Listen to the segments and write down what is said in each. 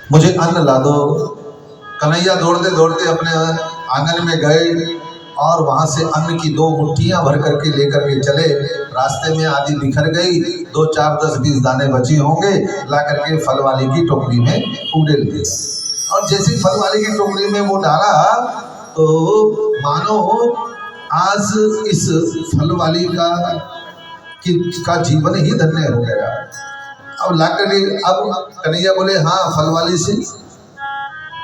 मुझे अन्न ला दो। कन्हैया दौड़ते दौड़ते अपने आंगन में गए और वहां से अन्न की 2 मुट्ठियां भर करके लेकर के चले। रास्ते में आधी बिखर गई, 2 4 10 20 दाने बचे होंगे, ला करके फल वाली की टोकरी में उड़ेल दिया। और जैसे फल वाली की टोकरी में वो डाला तो मानो आज इस फल वाली का जीवन ही धन्य हो गया। अब ला करके अब कन्हैया बोले, हाँ फल वाली से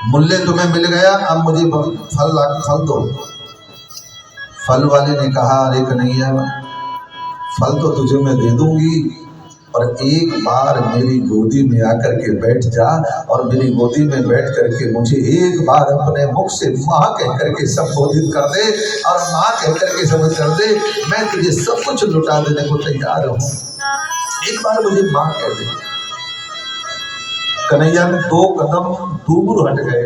मूल्य तुम्हें मिल गया, अब मुझे फल दो। फल वाले ने कहा, अरे कन्हैया फल तो तुझे मैं दे दूंगी, और एक बार मेरी गोदी में आकर के बैठ जा और मेरी गोदी में बैठ करके मुझे एक बार अपने मुख से माँ कह करके संबोधित कर दे, और माँ कह करके समझ कर दे, मैं तुझे सब कुछ लुटा देने को तैयार हूँ, एक बार मुझे माँ कह दे। कन्हैया ने 2 कदम दूर हट गए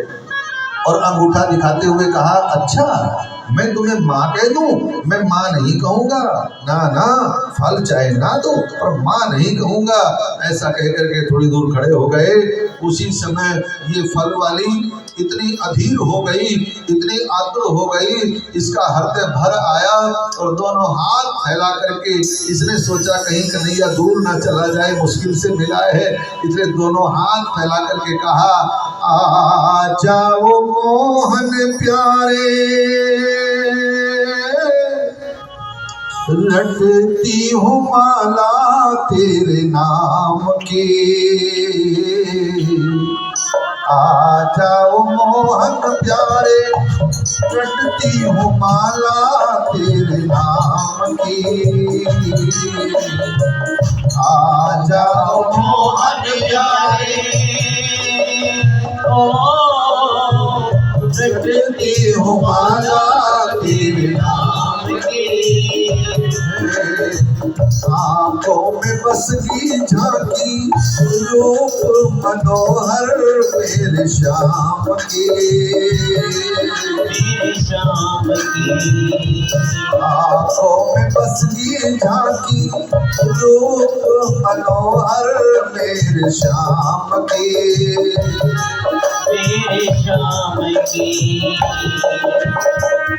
और अंगूठा दिखाते हुए कहा, अच्छा मैं तुम्हें माँ कह दूं? मैं माँ नहीं कहूंगा, ना ना, फल चाहे ना दो पर माँ नहीं कहूंगा। ऐसा कह करके थोड़ी दूर खड़े हो गए। उसी समय ये फल वाली इतनी अधीर हो गई, इतनी आतुर हो गई, इसका हृदय भर आया और दोनों हाथ फैला करके इसने सोचा कहीं कन्हैया दूर ना चला जाए, मुश्किल से मिला है, इसलिए दोनों हाथ फैला करके कहा, आ जाओ मोहन प्यारे, लटती हूँ माला तेरे नाम की। आ जाओ मोहन प्यारे, लटती हूँ माला तेरे नाम की। आ जाओ मोहन प्यारे, लटती हूँ माला तेरे नाम की। आंखों में बस की झांकी रूप मनोहर मेरे श्याम की। आंखों में बस की झांकी रूप मनोहर मेरे श्याम की।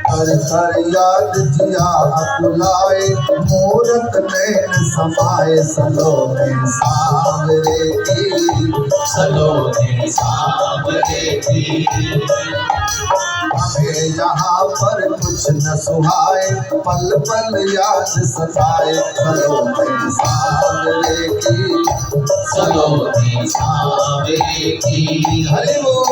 कर कर याद जिया अकुलाए, मूरत नैन समाए, सलोने सांवरे की, सलोने सांवरे की। हमें यहाँ पर कुछ न सुहाए, पल पल याद सताए, सलोने सांवरे की, सलोने सांवरे की। हरि बोल।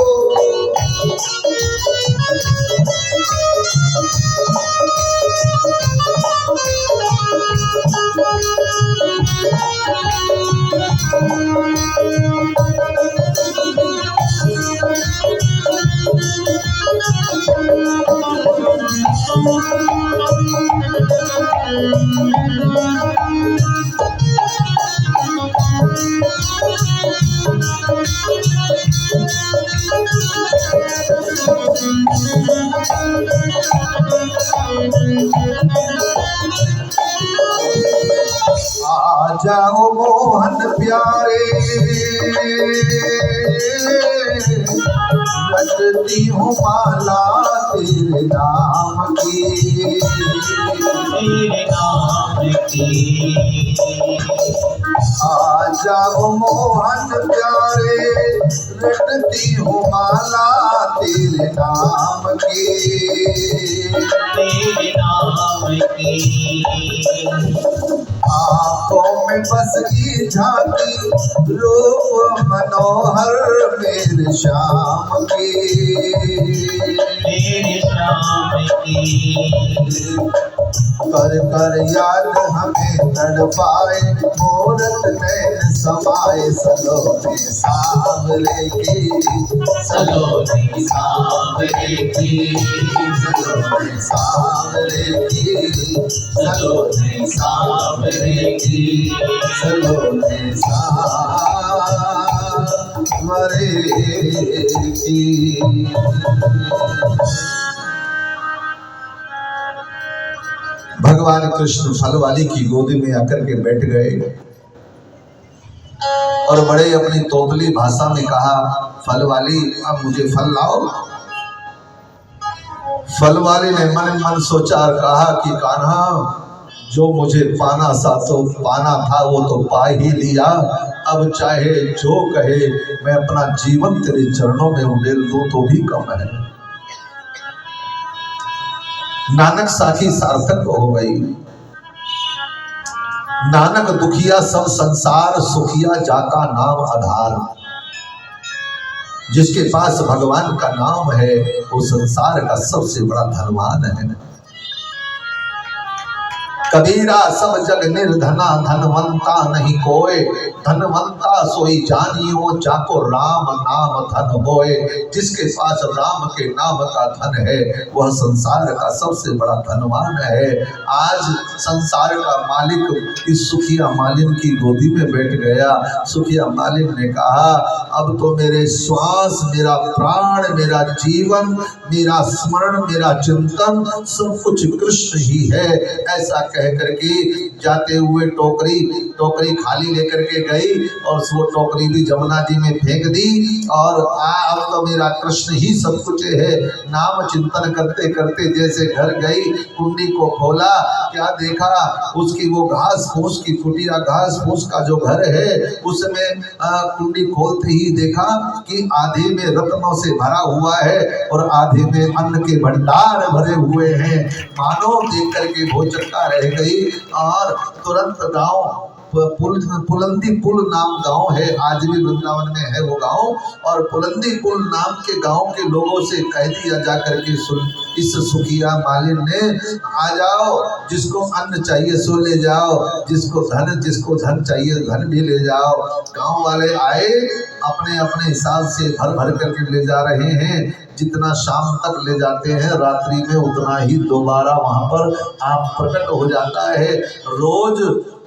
आ जाओ मोहन प्यारे, लटती हूँ माला तेरे नाम की, तेरे नाम की। आ जाओ मोहन प्यारे, लटती हूँ माला तेरे नाम की, तेरे नाम की। आंखों में बस की झांकी रूप मनोहर मेरे श्याम की, मेरे श्याम की। कर कर याद हमें तड़पाए, मूरत नैन समाए, सलोने सांवरे की, सलोने सांवरे की, सलोने सांवरे की, सलोने सांवरे की, सलोने सांवरे की। भगवान कृष्ण फल वाली की गोदी में आकर के बैठ गए और बड़े अपनी तोतली भाषा में कहा, फल वाली अब मुझे फल लाओ। फल वाली ने मन मन सोचा और कहा कि कान्हा, जो मुझे पाना था वो तो पा ही लिया, अब चाहे जो कहे मैं अपना जीवन तेरे चरणों में उड़ेल दूं तो भी कम है। नानक साखी सार्थक हो गई। नानक दुखिया सब संसार सुखिया, जाका नाम आधार। जिसके पास भगवान का नाम है वो संसार का सबसे बड़ा धनवान है। कबीरा सब जग निर्धना, धनवंता नहीं कोय, धनवंता सोई जानियो, जाको राम नाम धन होए। जिसके पास राम के नाम का धन है वह संसार का सबसे बड़ा धनवान है। आज संसार का मालिक इस सुखिया मालिन की गोदी में बैठ गया। सुखिया मालिन ने कहा, अब तो मेरे श्वास, मेरा प्राण, मेरा जीवन, मेरा स्मरण, मेरा चिंतन सब कुछ कृष्ण ही है। ऐसा कह करके जाते हुए टोकरी खाली लेकर के गई और वो टोकरी भी जमुना जी में फेंक दी। और अब तो मेरा कृष्ण ही सब कुछ है। नाम चिंतन करते करते जैसे घर गई, कुंडी को खोला, क्या देखा, उसकी वो घास फूस की कुटिया घास फूस का जो घर है उसमें कुंडी खोलते ही देखा कि आधे में रत्नों से भरा हुआ है और आधे में अन्न के भंडार भरे हुए हैं। मानो देख करके भोचक्का रह गई। और तुरंत गांव पुलंदी पुल नाम गांव है, आज भी वृंदावन में है वो गांव। और पुलंदी पुल नाम के गांव के लोगों से कह दिया जा करके, इस सुखिया मालिन ने, आ जाओ, जिसको अन्न चाहिए सो ले जाओ, जिसको धन चाहिए धन भी ले जाओ। गांव वाले आए, अपने अपने हिसाब से भर भर करके ले जा रहे हैं। जितना शाम तक ले जाते हैं रात्रि में उतना ही दोबारा वहां पर आप प्रकट हो जाता है। रोज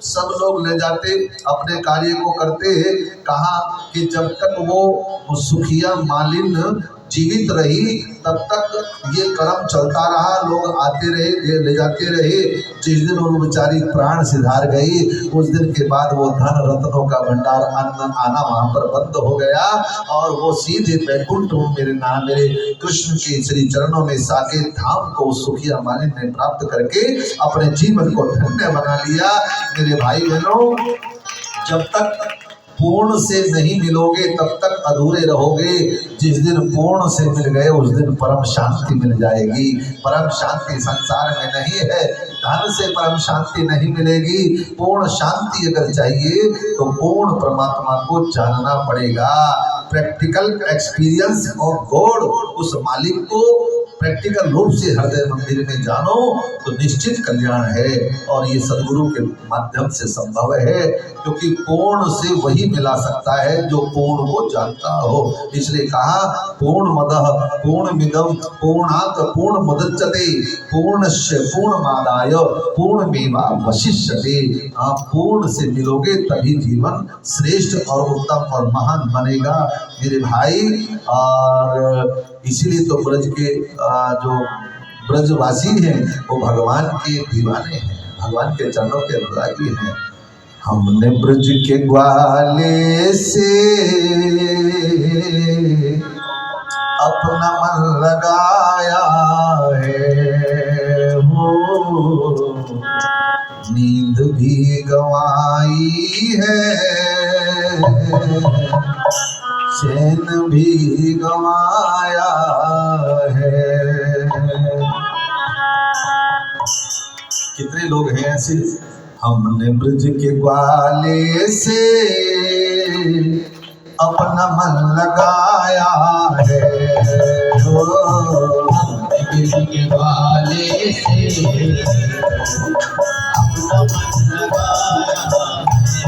सब लोग ले जाते, अपने कार्य को करते हैं। कहा कि जब तक वो सुखिया मालिन जीवित रही तब तक ये कर्म चलता रहा, लोग आते रहे, ले जाते रहे। जिस दिन वो बेचारी प्राण सिधार गई, उस दिन के बाद वो धन रत्नों का भंडार अन्न आना वहां पर बंद हो गया और वो सीधे बैकुंठ मेरे कृष्ण के श्री चरणों में साकेत धाम को सुखिया मालिन ने प्राप्त करके अपने जीवन को धन्य बना लिया। मेरे भाई बहनों, जब तक पूर्ण से नहीं मिलोगे तब तक अधूरे रहोगे। जिस दिन पूर्ण से मिल गए उस दिन परम शांति मिल जाएगी। परम शांति संसार में नहीं है, धन से परम शांति नहीं मिलेगी। पूर्ण शांति अगर चाहिए तो पूर्ण परमात्मा को जानना पड़ेगा। प्रैक्टिकल एक्सपीरियंस ऑफ गॉड, उस मालिक को प्रैक्टिकल रूप से हृदय मंदिर में जानो तो निश्चित कल्याण है। और ये सदगुरु के माध्यम से संभव है, क्योंकि पूर्ण से वही मिला सकता है जो पूर्ण को जानता हो। इसलिए कहा, पूर्ण मदः पूर्ण मिदम पूर्णात् पूर्ण मुदच्यते पूर्णस्य पूर्णमादाय पूर्णमेवावशिष्यते। आप पूर्ण से मिलोगे तभी जीवन श्रेष्ठ और उत्तम और महान बनेगा मेरे भाई। और इसीलिए तो ब्रज के जो ब्रजवासी हैं वो भगवान के दीवाने हैं, भगवान के चरणों के अनुरागी हैं। हमने ब्रज के ग्वाले से अपना मन लगाया है, वो नींद भी गंवाई है, चैन भी गंवाया है। कितने लोग हैं ऐसे? हमने ब्रज के ग्वाले से अपना मन लगाया है, ब्रज के ग्वाले से अपना मन लगाया है,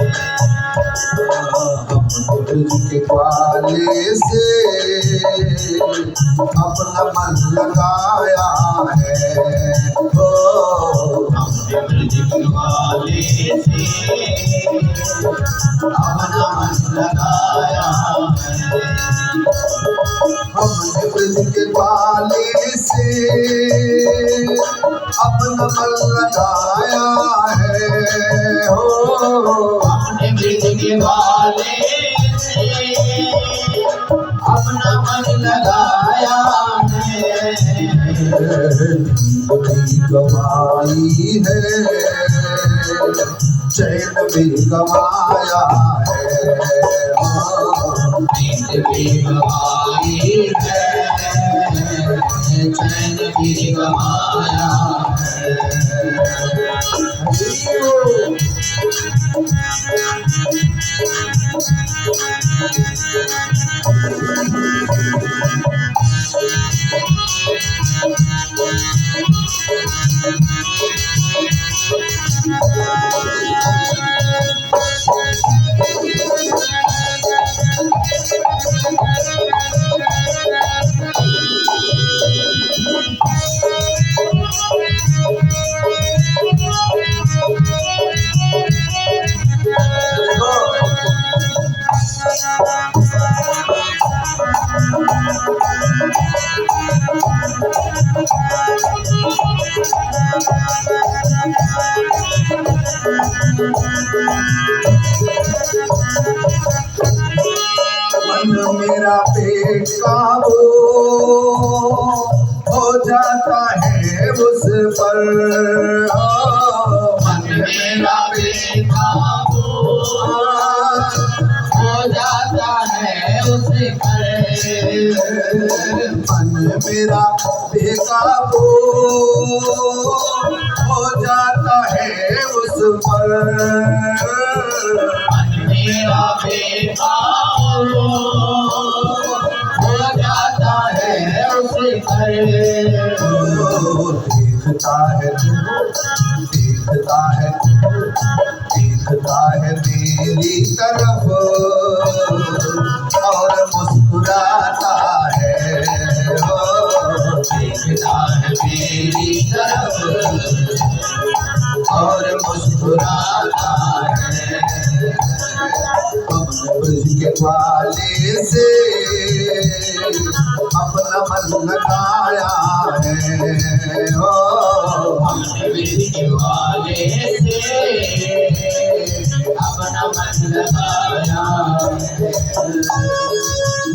ब्रज के ग्वाले से अपना मन लगाया है, ब्रज के ग्वाले से अपना मन लगाया है। हमने ब्रज के ग्वाले से अपना मन लगाया है, हो हमने ब्रज के ग्वाले से अपना लगाया भी गवाई है, चैन भी गवाया है, भी गवाई है, चैन भी गवाया मन मेरा बेकाबू हो जाता है उस पर, मन मेरा बेकाबू हो जाता है उस पर, मन मेरा बेकाबू हो जाता है उस पर, मेरा बेकाबू हो जाता है उसे पर। देखता है देखता है देखता है मेरी तरफ और मुस्कुराता है, देखता है मेरी तरफ और मुस्कुराता है, ब्रज के ग्वाले से अपना मन लगाया है, ब्रज के ग्वाले से अपना मन लगाया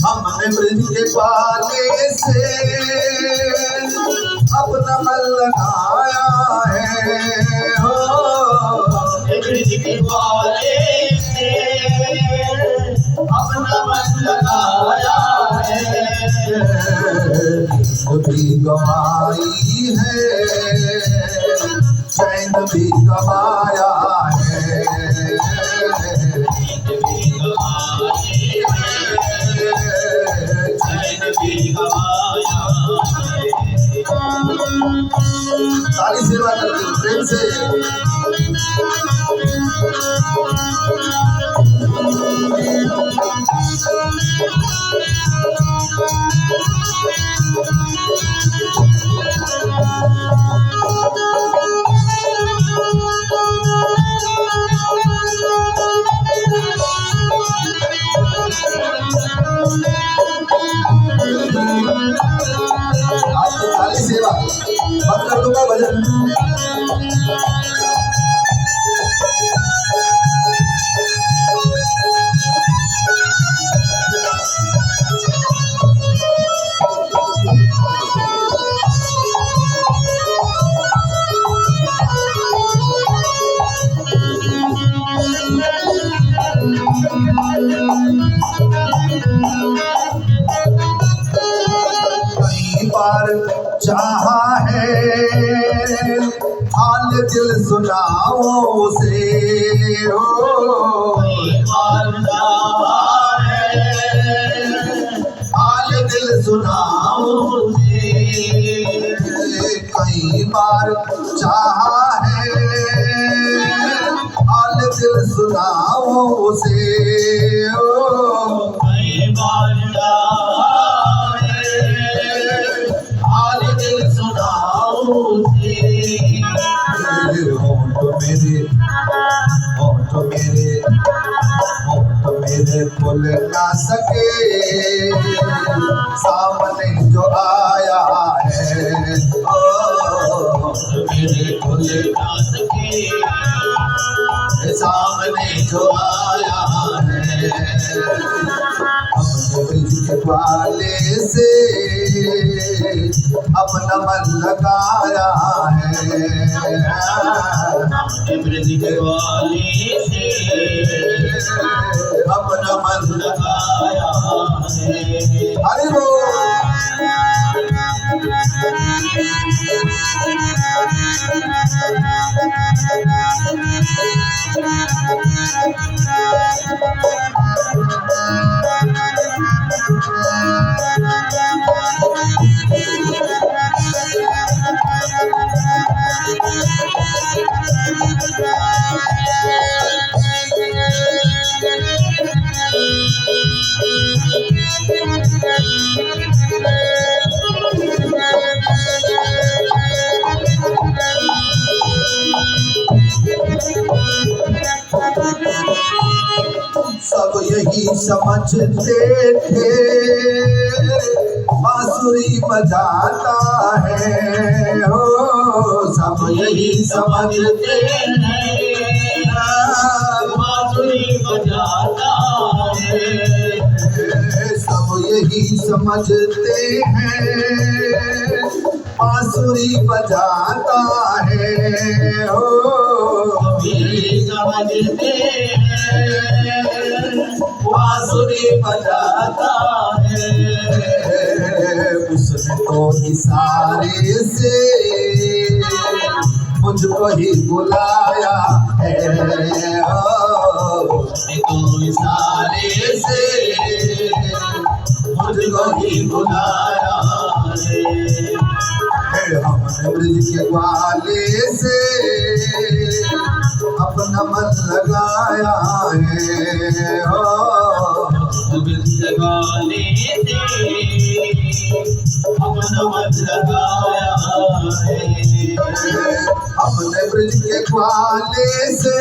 हमने ब्रज के ग्वाले से अपना मन लगाया है, ब्रज के ग्वाले से अपना मन लगाया है, भी गवाई है, चैन भी गवाया है, चैन भी गवाया सारी सेवा करते हो प्रेम से। आपकी सारी सेवा बंद कर दूंगा भजन। कई बार चाहा है हाल दिल सुनाओ उसे, हाल दिल सुनाओ उसे, कई बार चाहा है हाल दिल सुनाओ उसे, हाल दिल सुनाओ होंठ मेरे भूल ना सके सामने जो आया है, मेरे भूल ना सके सामने जो आया है, अपने ब्रज के ग्वाले से अपना मन लगाया है। हमने ब्रज के वाले से अपना मन लगाया है। हरि बोल। सब यही समझते थे बांसुरी बजाता है हो, सब यही समझते हैं बांसुरी बजाता है। सब यही समझते हैं बांसुरी बजाता है हो, सभी समझते हैं बांसुरी बजाता है। उसने तो इशारे से मुझको ही बुलाया है हो, तो इशारे से मुझको ही बुलाया है। हमने ब्रज के ग्वाले से अपना मन लगाया है हो, ब्रज के ग्वाले से अपना मन लगाया है। हमने ब्रज के ग्वाले से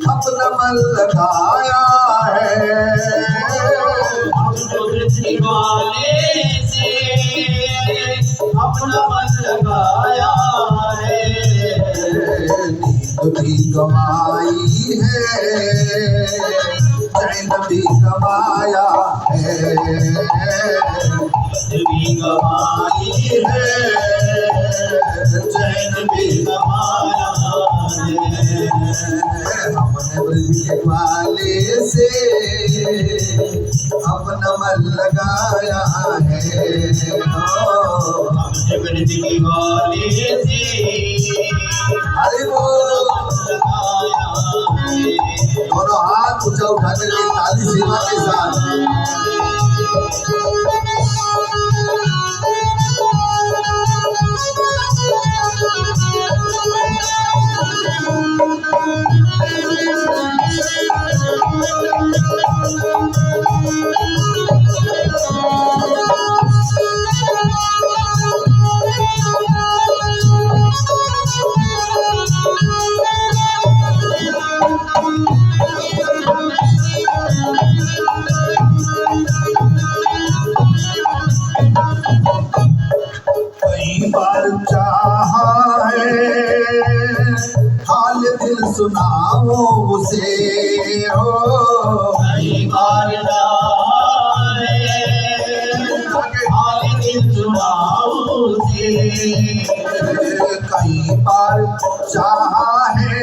अपना मन लगाया है। ब्रज के ग्वाले से अपना मन लगाया है। नींद भी गवाई है, चैन भी गवाया है, भी गवाई है, चैन भी गवाया है। हमने ब्रज के ग्वाले से अपना मन लगाया है हो, हमने ब्रज के ग्वाले से हरि बोल। लगाया है। दोनों हाथ ऊंचा उठा करके ताली सेवा के साथ कई बार चाहा है हाल दिल सुनाओ उसे हो, कई बार हाल दिल सुनाओ से, कई बार चाहा है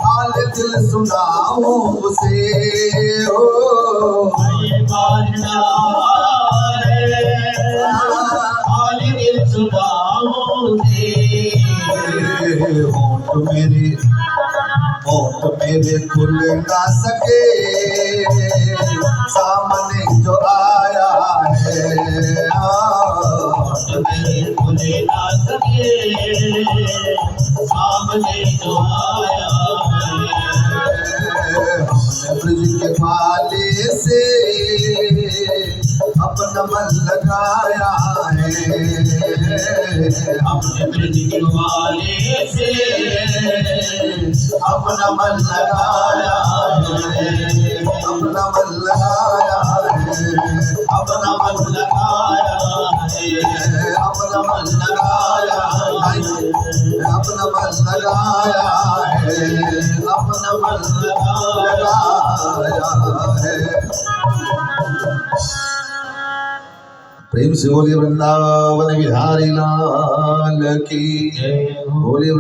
हाल दिल सुनाओ उसे हो, कई बार हाल दिल सुनाओ से। होठ मेरे खुल ना सके सामने जो आया है मेरे खुले ना सके सामने जो आया है। हमने ब्रज के ग्वाले से अपना मन लगाया है, हमने ब्रज के ग्वाले से अपना मन लगाया है, अपना मन लगाया है, अपना मन लगाया है। अपना मन लगाया है, अपना मन लगाया है, अपना मन लगाया है। प्रेम से बोलिए वृंदावन बिहारी लाल की जय हो। बोलिए